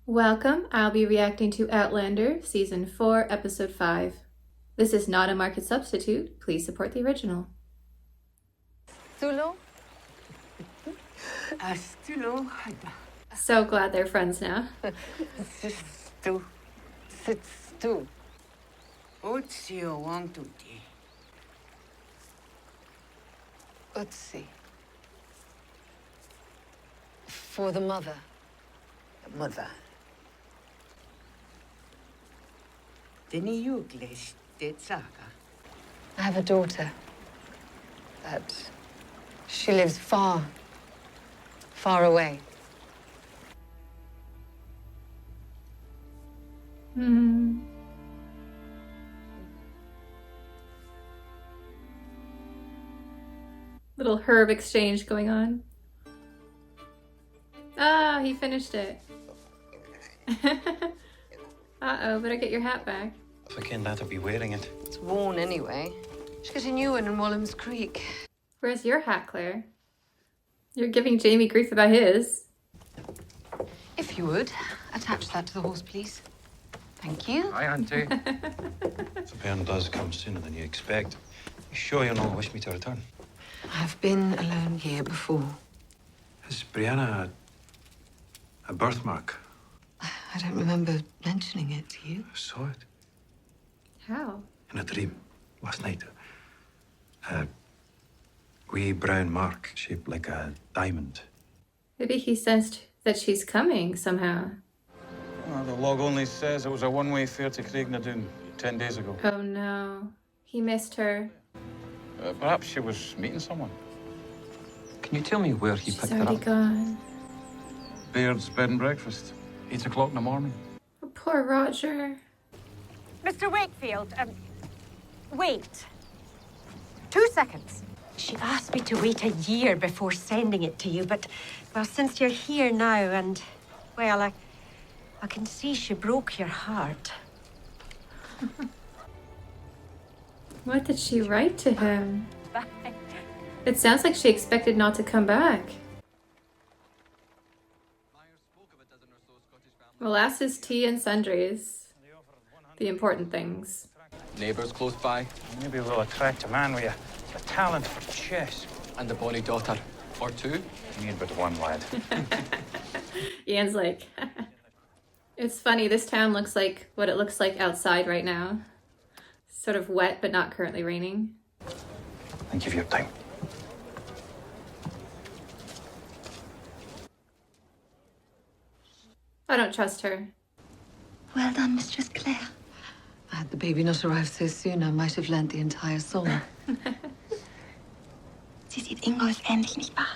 Welcome. I'll be reacting to Outlander, Season 4, Episode 5. This is not a market substitute. Please support the original. Stulo? Stulo. So glad they're friends now. Stu. Stu. Otsio wang tuti. Utsi. For the mother. Mother. Deni yuglis det saga. I have a daughter. But she lives far, far away. Little herb exchange going on. Ah, he finished it. Uh-oh, better get your hat back. If I can let her be wearing it. It's worn anyway. She's got a new one in Walham's Creek. Where's your hat, Claire? You're giving Jamie grief about his. If you would, attach that to the horse, please. Thank you. Hi, Auntie. If a bairn does come sooner than you expect, you sure you'll not wish me to return? I've been alone here before. Is Brianna a birthmark? I don't remember mentioning it to you. I saw it How? in a dream last night. A wee brown mark shaped like a diamond. Maybe he sensed that she's coming somehow. The log only says it was a one-way fare to Craignadoon 10 days ago. Oh no. He missed her. Perhaps she was meeting someone. Can you tell me where he She's picked her already up? gone. Baird's bed and breakfast. 8 o'clock in the morning. Oh, poor Roger. Mr. Wakefield, wait. 2 seconds. She asked me to wait a year before sending it to you, but, well, since you're here now and, well, I can see she broke your heart. What did she write to him? Bye. It sounds like she expected not to come back. Molasses, tea, and sundries. The important things. Neighbours close by, Maybe we'll attract a man with a talent for chess. and a bonny daughter. Or two. You need but one lad. Ian's like, it's funny, this town looks like what it looks like outside right now. Sort of wet, but not currently raining. Thank you for your time. I don't trust her. Well done, Mistress Claire. Had the baby not arrived so soon, I might have lent the entire song. Sie sieht Ingolf ähnlich, nicht wahr?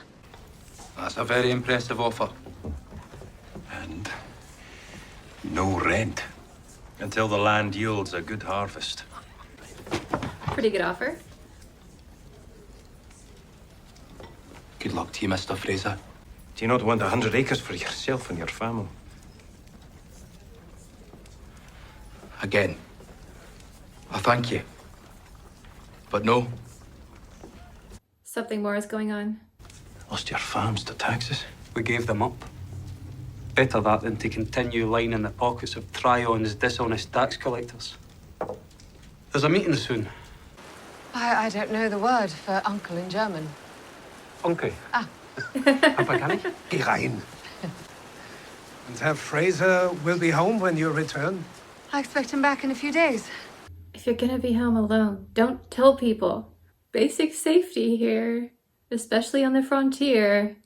That's a very impressive offer. And no rent until the land yields a good harvest. Pretty good offer. Good luck to you, Mr. Fraser. Do you not want 100 acres for yourself and your family? Again, I thank you. But no. Something more is going on. Lost your farms to taxes? We gave them up. Better that than to continue lining the pockets of Tryon's dishonest tax collectors. There's a meeting soon. I don't know the word for uncle in German. Uncle. Apagani? Geh rein. And Herr Fraser will be home when you return? I expect him back in a few days. If you're gonna be home alone, don't tell people. Basic safety here, especially on the frontier.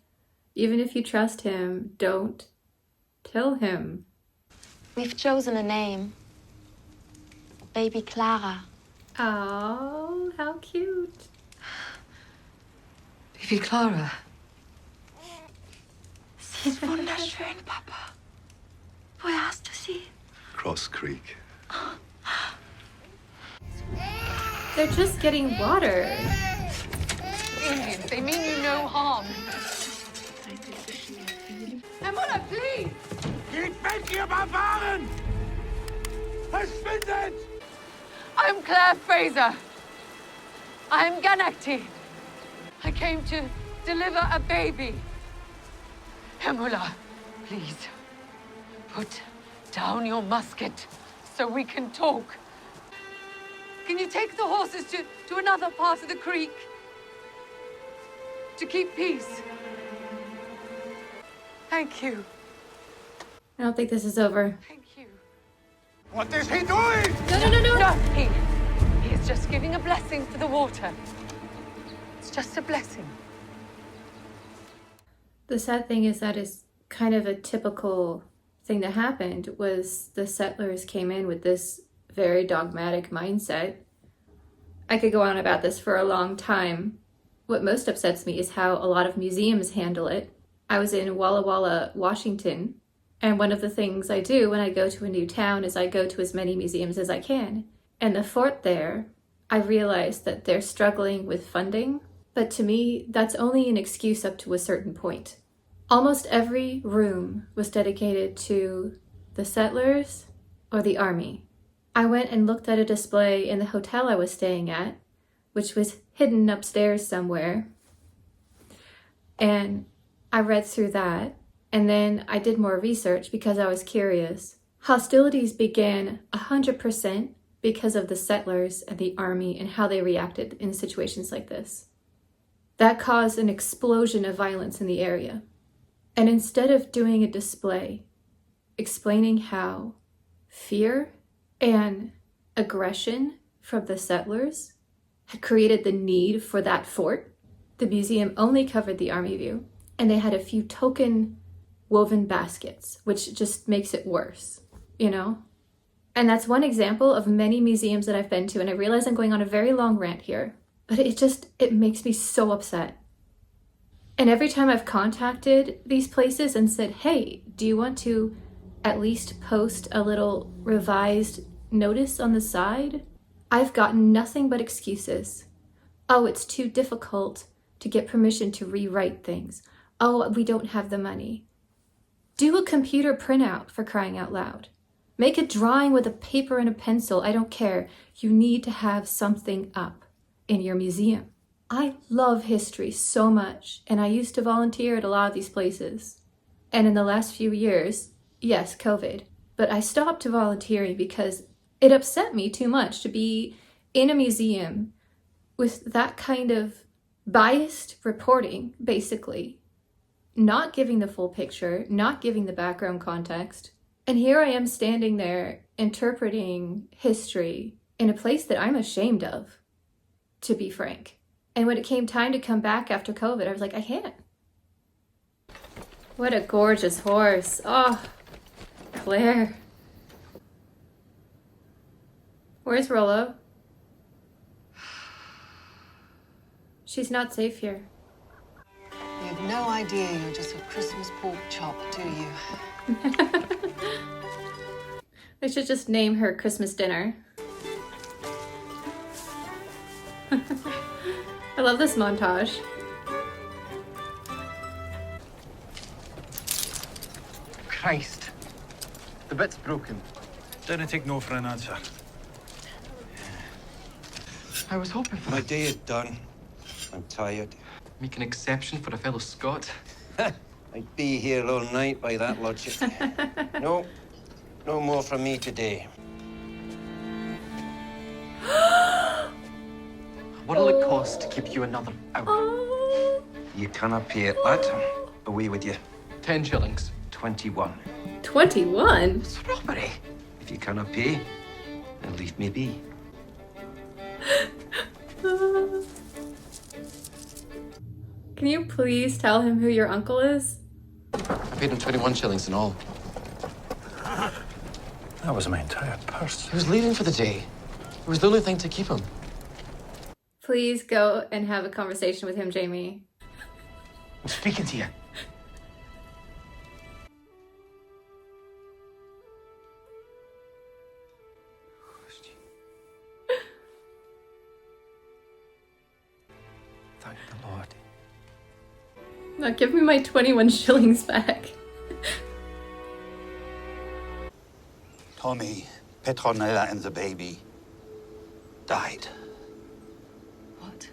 Even if you trust him, don't tell him. We've chosen a name. Baby Clara. Oh, how cute. Baby Clara. Sie ist wunderschön, Papa. Woher hast du sie? Cross Creek. They're just getting water. They mean you no harm. Emma, please! Geht weg, ihr Barbaren! Verschwindet! I'm Claire Fraser. I am Ganakti. I came to deliver a baby. Hemula, please. Put down your musket so we can talk. Can you take the horses to another part of the creek? To keep peace. Thank you. I don't think this is over. Thank you. What is he doing? No, he is just giving a blessing for the water. It's just a blessing. The sad thing is that is kind of a typical thing that happened was the settlers came in with this very dogmatic mindset. I could go on about this for a long time. What most upsets me is how a lot of museums handle it. I was in Walla Walla, Washington, and one of the things I do when I go to a new town is I go to as many museums as I can. And the fort there, I realized that they're struggling with funding, but to me, that's only an excuse up to a certain point. Almost every room was dedicated to the settlers or the army. I went and looked at a display in the hotel I was staying at, which was hidden upstairs somewhere. And I read through that, and then I did more research because I was curious. Hostilities began 100% because of the settlers and the army and how they reacted in situations like this. That caused an explosion of violence in the area. And instead of doing a display explaining how fear and aggression from the settlers had created the need for that fort, the museum only covered the army view, and they had a few token woven baskets, which just makes it worse, you know? And that's one example of many museums that I've been to, and I realize I'm going on a very long rant here, but it makes me so upset. And every time I've contacted these places and said, hey, do you want to at least post a little revised notice on the side? I've gotten nothing but excuses. Oh, it's too difficult to get permission to rewrite things. Oh, we don't have the money. Do a computer printout, for crying out loud. Make a drawing with a paper and a pencil. I don't care. You need to have something up in your museum. I love history so much, and I used to volunteer at a lot of these places. And in the last few years, yes, COVID, but I stopped volunteering because it upset me too much to be in a museum with that kind of biased reporting, basically, not giving the full picture, not giving the background context. And here I am standing there interpreting history in a place that I'm ashamed of, to be frank. And when it came time to come back after COVID, I was like, I can't. What a gorgeous horse. Oh, Claire. Where's Rollo? She's not safe here. You have no idea you're just a Christmas pork chop, do you? I should just name her Christmas dinner. I love this montage. Christ. The bit's broken. Didn't take no for an answer. I was hoping for... My day is done. I'm tired. Make an exception for a fellow Scot. I'd be here all night by that logic. No more from me today. What'll it cost to keep you another hour? You cannot pay it, lad. Away with you. 10 shillings. 21. 21? It's robbery. If you cannot pay, then leave me be. Can you please tell him who your uncle is? I paid him 21 shillings in all. That was my entire purse. He was leaving for the day. It was the only thing to keep him. Please go and have a conversation with him, Jamie. I'm speaking to you. Thank the Lord. Now give me my 21 shillings back. Tommy, Petronella and the baby died. What?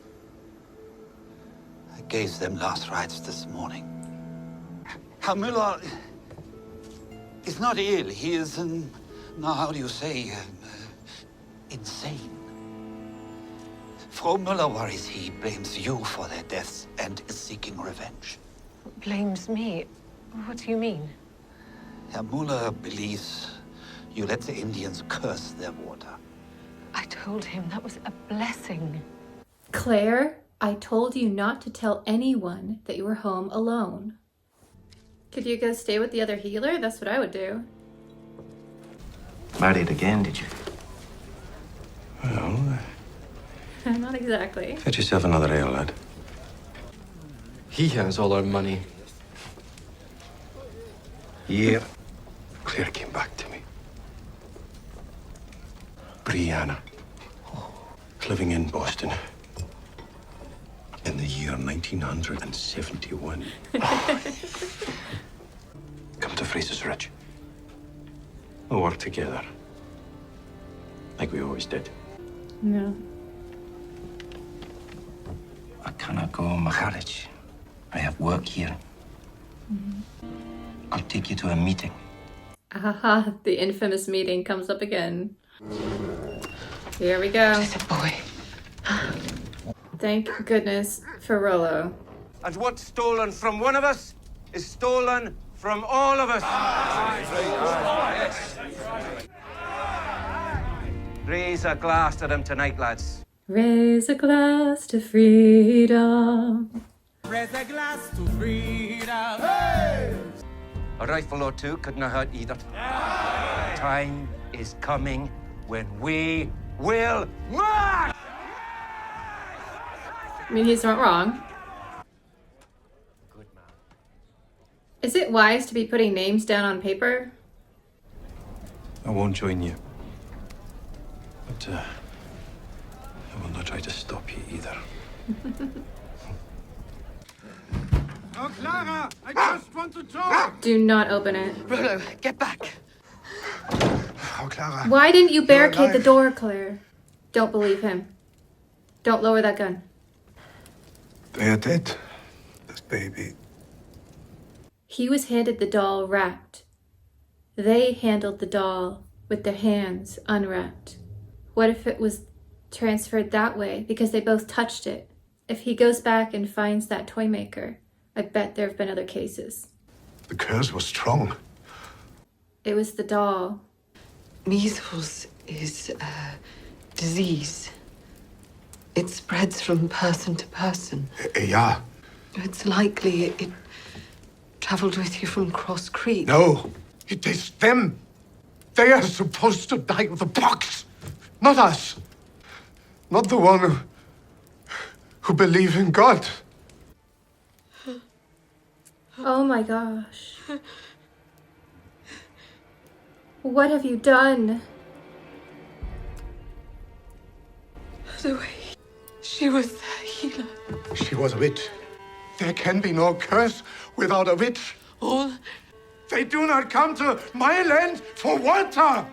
I gave them last rites this morning. Herr Müller is He's not ill. He is, now, how do you say, insane. Frau Müller worries he blames you for their deaths and is seeking revenge. Blames me? What do you mean? Herr Müller believes you let the Indians curse their water. I told him that was a blessing. Claire, I told you not to tell anyone that you were home alone. Could you go stay with the other healer? That's what I would do. Married again, did you? Well, Not exactly. get yourself another ale, lad. He has all our money. Yeah. Claire came back to me. Brianna. Living in Boston. In the year 1971. Come to Fraser's Ridge. We'll work together. Like we always did. No. I cannot go on my college. I have work here. I'll take you to a meeting. Aha, the infamous meeting comes up again. Here we go. It's a boy. Thank goodness for Rollo. And what's stolen from one of us is stolen from all of us. Raise a glass to them tonight, lads. Raise a glass to freedom. Raise a glass to freedom. Hey! A rifle or two couldn't have hurt either. Time is coming when we will march! I mean, he's not wrong. Is it wise to be putting names down on paper? I won't join you. But I will not try to stop you either. Oh, Clara, I just want to talk. Do not open it. Rollo, get back. Oh, Clara. Why didn't you barricade the alive. door, Claire? Don't believe him. Don't lower that gun. They are dead. This baby. He was handed the doll wrapped. They handled the doll with their hands unwrapped. What if it was transferred that way because they both touched it? If he goes back and finds that toy maker, I bet there have been other cases. The curse was strong. It was the doll. Measles is a disease. It spreads from person to person. Yeah. It's likely it traveled with you from Cross Creek. No, it is them. They are supposed to die of the pox, not us. Not the one who believe in God. Oh my gosh. What have you done? The way she was the healer. She was a witch. There can be no curse without a witch. All They do not come to my land for water.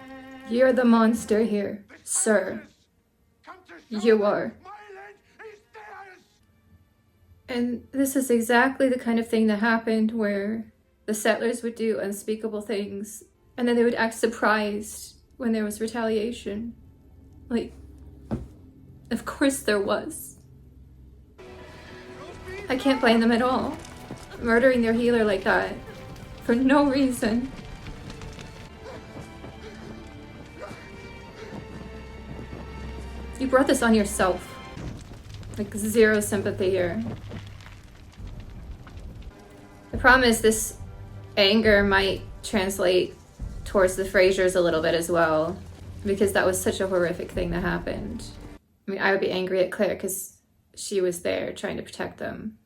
You're the monster here, sir. You are. And this is exactly the kind of thing that happened where the settlers would do unspeakable things and then they would act surprised when there was retaliation. Like, of course there was. I can't blame them at all. Murdering their healer like that for no reason. You brought this on yourself. Like, zero sympathy here. The problem is this anger might translate towards the Frasers a little bit as well, because that was such a horrific thing that happened. I mean, I would be angry at Claire because she was there trying to protect them.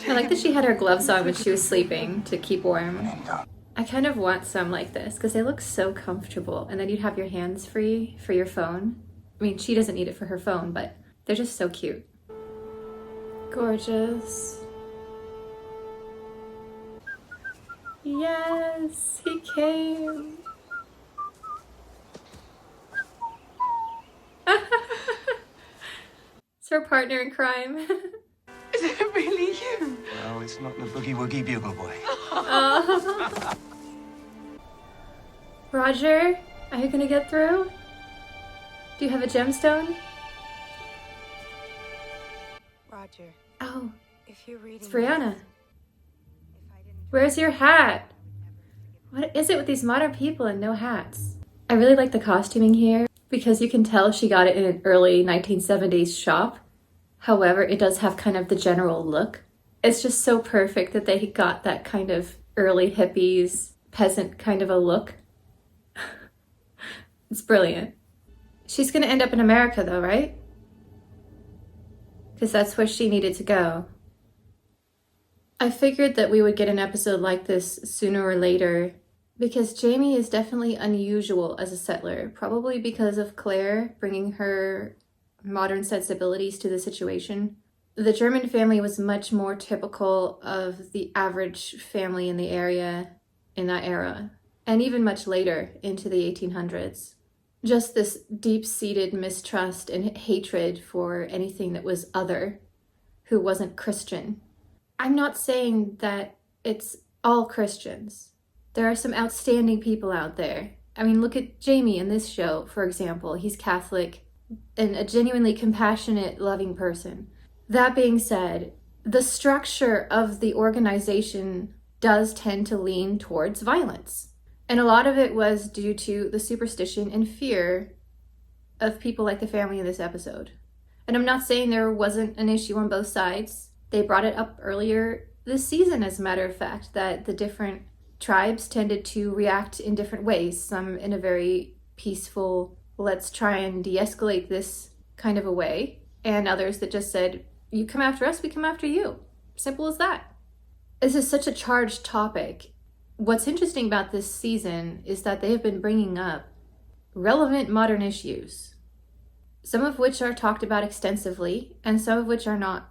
I like that she had her gloves on when she was sleeping to keep warm. I kind of want some like this because they look so comfortable, and then you'd have your hands free for your phone. I mean, she doesn't need it for her phone, but they're just so cute. Gorgeous. Yes, he came. It's her partner in crime. Is it really you? No, it's not the Boogie Woogie Bugle Boy. Oh. Roger, are you gonna get through? Do you have a gemstone? Roger. Oh, If you're reading it's Brianna. Where's your hat? What is it with these modern people and no hats? I really like the costuming here because you can tell she got it in an early 1970s shop. However, it does have kind of the general look. It's just so perfect that they got that kind of early hippies, peasant kind of a look. It's brilliant. She's gonna end up in America though, right? Because that's where she needed to go. I figured that we would get an episode like this sooner or later because Jamie is definitely unusual as a settler, probably because of Claire bringing her modern sensibilities to the situation. The German family was much more typical of the average family in the area in that era, and even much later into the 1800s. Just this deep-seated mistrust and hatred for anything that was other, who wasn't Christian. I'm not saying that it's all Christians. There are some outstanding people out there. I mean, look at Jamie in this show, for example. He's Catholic and a genuinely compassionate, loving person. That being said, the structure of the organization does tend to lean towards violence. And a lot of it was due to the superstition and fear of people like the family in this episode. And I'm not saying there wasn't an issue on both sides. They brought it up earlier this season, as a matter of fact, that the different tribes tended to react in different ways. Some in a very peaceful, let's try and de-escalate this kind of a way. And others that just said, you come after us, we come after you. Simple as that. This is such a charged topic. What's interesting about this season is that they have been bringing up relevant modern issues, some of which are talked about extensively and some of which are not.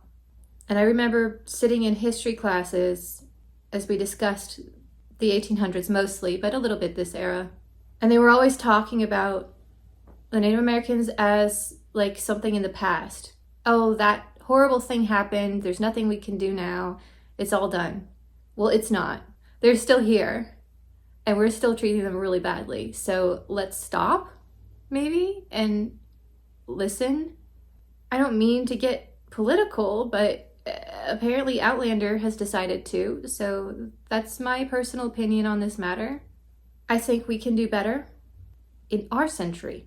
And I remember sitting in history classes as we discussed the 1800s mostly, but a little bit this era. And they were always talking about the Native Americans as like something in the past. Oh, that horrible thing happened. There's nothing we can do now. It's all done. Well, it's not. They're still here and we're still treating them really badly. So let's stop maybe and listen. I don't mean to get political, but apparently Outlander has decided to. So that's my personal opinion on this matter. I think we can do better in our century.